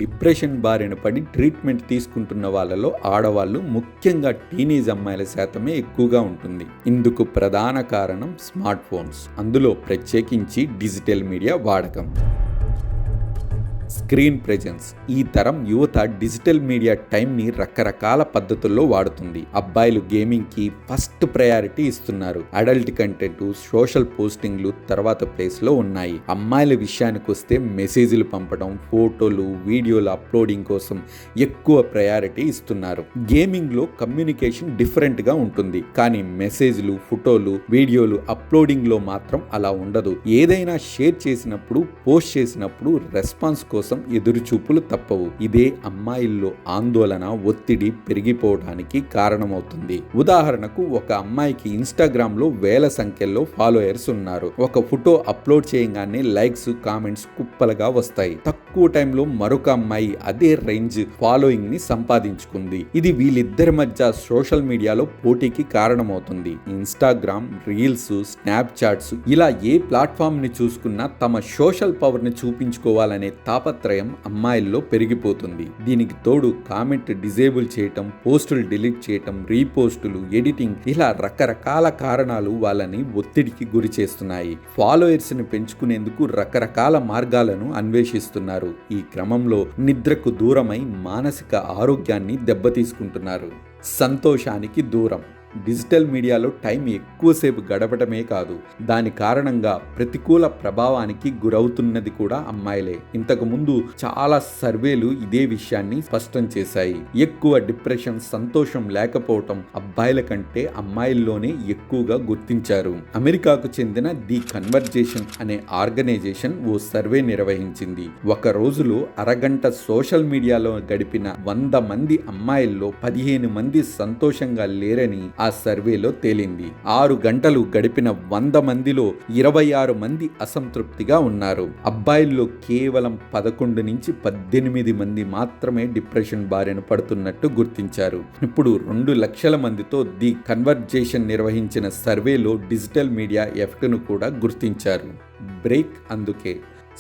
Depression బారిన పడి treatment తీసుకుంటున్న వాళ్ళలో ఆడవాళ్ళు, ముఖ్యంగా టీనేజ్ అమ్మాయిల శాతమే ఎక్కువగా ఉంటుంది. ఇందుకు ప్రధాన కారణం స్మార్ట్ ఫోన్స్, అందులో ప్రత్యేకించి డిజిటల్ మీడియా వాడకం. Screen presence. ఈ తరం యువత డిజిటల్ మీడియా టైంని రకరకాల పద్ధతుల్లో వాడుతుంది. అబ్బాయిలు గేమింగ్కి ఫస్ట్ ప్రయారిటీ ఇస్తున్నారు. అడల్ట్ కంటెంట్, సోషల్ పోస్టింగ్లు తర్వాత ప్లేస్లో ఉన్నాయి. అమ్మాయిల విషయానికి వస్తే మెసేజ్లు పంపడం, ఫోటోలు, వీడియోలు అప్లోడింగ్ కోసం ఎక్కువ ప్రయారిటీ ఇస్తున్నారు. గేమింగ్లో కమ్యూనికేషన్ డిఫరెంట్గా ఉంటుంది, కానీ మెసేజ్లు, ఫోటోలు, వీడియోలు అప్లోడింగ్లో మాత్రం అలా ఉండదు. ఏదైనా షేర్ చేసినప్పుడు, పోస్ట్ చేసినప్పుడు రెస్పాన్స్ కోసం ఎదురుచూపులు తప్పవు. ఇదే అమ్మాయిల్లో ఆందోళన, ఒత్తిడి పెరిగిపోవడానికి కారణమవుతుంది. ఉదాహరణకు, ఒక అమ్మాయికి ఇన్స్టాగ్రామ్ లో వేల సంఖ్యలో ఫాలోయర్స్ ఉన్నారు. ఒక ఫోటో అప్లోడ్ చేయగానే లైక్స్, కామెంట్స్ కుప్పలుగా వస్తాయి. తక్కువ టైంలో మరొక అమ్మాయి అదే రేంజ్ ఫాలోయింగ్ ని సంపాదించుకుంది. ఇది వీళ్ళిద్దరి మధ్య సోషల్ మీడియాలో పోటీకి కారణమవుతుంది. ఇన్స్టాగ్రామ్, రీల్స్, స్నాప్ చాట్స్ ఇలా ఏ ప్లాట్ఫామ్ ని చూసుకున్నా తమ సోషల్ పవర్ ని చూపించుకోవాలనే తాపత్రయం అమ్మాయిల్లో పెరిగిపోతుంది. దీనికి తోడు కామెంట్ డిజేబుల్ చేయటం, పోస్టులు డిలీట్ చేయటం, రీపోస్టులు, ఎడిటింగ్ ఇలా రకరకాల కారణాలు వాళ్ళని ఒత్తిడికి గురి చేస్తున్నాయి. ఫాలోయర్స్ ని పెంచుకునేందుకు రకరకాల మార్గాలను అన్వేషిస్తున్నారు. ఈ క్రమంలో నిద్రకు దూరమై మానసిక ఆరోగ్యాన్ని దెబ్బతీసుకుంటున్నారు. సంతోషానికి దూరం. డిజిటల్ మీడియాలో టైం ఎక్కువసేపు గడపడమే కాదు, దాని కారణంగా ప్రతికూల ప్రభావానికి గురవుతున్నది కూడా అమ్మాయిలే. ఇంతకుముందు చాలా సర్వేలు ఇదే విషయాన్ని స్పష్టం చేశాయి. ఎక్కువ డిప్రెషన్, సంతోషం లేకపోవటం అబ్బాయిల కంటే అమ్మాయిల్లోనే ఎక్కువగా గుర్తించారు. అమెరికాకు చెందిన ది కన్వర్జేషన్ అనే ఆర్గనైజేషన్ ఓ సర్వే నిర్వహించింది. ఒక రోజులో అరగంట సోషల్ మీడియాలో గడిపిన 100 మంది అమ్మాయిల్లో 15 మంది సంతోషంగా లేరని ఆ సర్వేలో తేలింది. 6 గంటలు గడిపిన 100 మందిలో 26 మంది అసంతృప్తిగా ఉన్నారు. అబ్బాయిల్లో కేవలం 11 నుంచి 18 మంది మాత్రమే డిప్రెషన్ బారిన పడుతున్నట్టు గుర్తించారు. ఇప్పుడు 2 లక్షల మందితో ది కన్వర్జేషన్ నిర్వహించిన సర్వేలో డిజిటల్ మీడియా ఎఫెక్ట్ను కూడా గుర్తించారు. బ్రేక్. అందుకే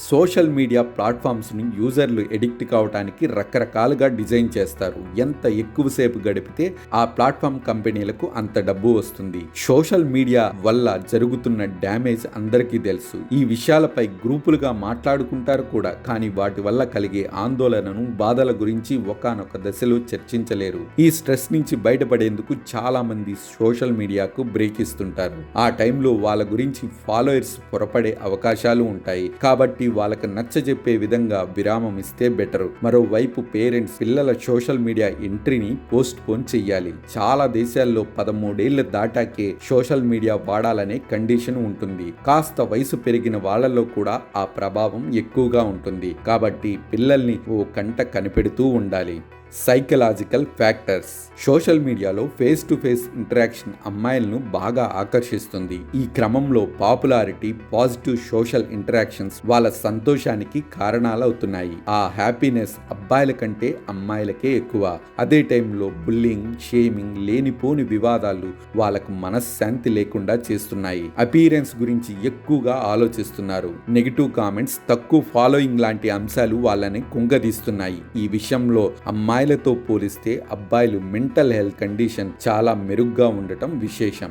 సోషల్ మీడియా ప్లాట్ఫామ్స్ని యూజర్లు ఎడిక్ట్ కావడానికి రకరకాలుగా డిజైన్ చేస్తారు. ఎంత ఎక్కువసేపు గడిపితే ఆ ప్లాట్ఫామ్ కంపెనీలకు అంత డబ్బు వస్తుంది. సోషల్ మీడియా వల్ల జరుగుతున్న డ్యామేజ్ అందరికీ తెలుసు. ఈ విషయాలపై గ్రూపులుగా మాట్లాడుకుంటారు కూడా, కానీ వాటి వల్ల కలిగే ఆందోళనను, బాధల గురించి ఒకానొక దశలో చర్చించలేరు. ఈ స్ట్రెస్ నుంచి బయటపడేందుకు చాలా మంది సోషల్ మీడియాకు బ్రేక్ ఇస్తుంటారు. ఆ టైంలో వాళ్ళ గురించి ఫాలోయర్స్ పొరపడే అవకాశాలు ఉంటాయి. కాబట్టి వాళ్ళకి నచ్చజెప్పే విధంగా విరామం ఇస్తే బెటర్. మరోవైపు పేరెంట్స్ పిల్లల సోషల్ మీడియా ఎంట్రీని పోస్ట్ పోన్ చెయ్యాలి. చాలా దేశాల్లో 13 ఏళ్లు దాటాకే సోషల్ మీడియా వాడాలనే కండిషన్ ఉంటుంది. కాస్త వయసు పెరిగిన వాళ్ళలో కూడా ఆ ప్రభావం ఎక్కువగా ఉంటుంది. కాబట్టి పిల్లల్ని ఓ కంట కనిపెడుతూ ఉండాలి. Psychological factors. సోషల్ మీడియాలో ఫేస్ టు ఫేస్ ఇంటరాక్షన్ అమ్మాయిలను బాగా ఆకర్షిస్తుంది. ఈ క్రమంలో పాపులారిటీ, పాజిటివ్ సోషల్ ఇంటరాక్షన్స్ వాళ్ళ సంతోషానికి కారణాలవుతున్నాయి. ఆ హ్యాపీనెస్ అబ్బాయిల కంటే అమ్మాయిలకే ఎక్కువ. అదే టైంలో బుల్లింగ్, షేమింగ్, లేనిపోని వివాదాలు వాళ్ళకు మనశ్శాంతి లేకుండా చేస్తున్నాయి. అపీరెన్స్ గురించి ఎక్కువగా ఆలోచిస్తున్నారు. నెగిటివ్ కామెంట్స్, తక్కువ ఫాలోయింగ్ లాంటి అంశాలు వాళ్ళని కుంగదీస్తున్నాయి. ఈ విషయంలో అమ్మాయిలతో పోలిస్తే అబ్బాయిలు మెంటల్ హెల్త్ కండిషన్ చాలా మెరుగ్గా ఉండటం విశేషం.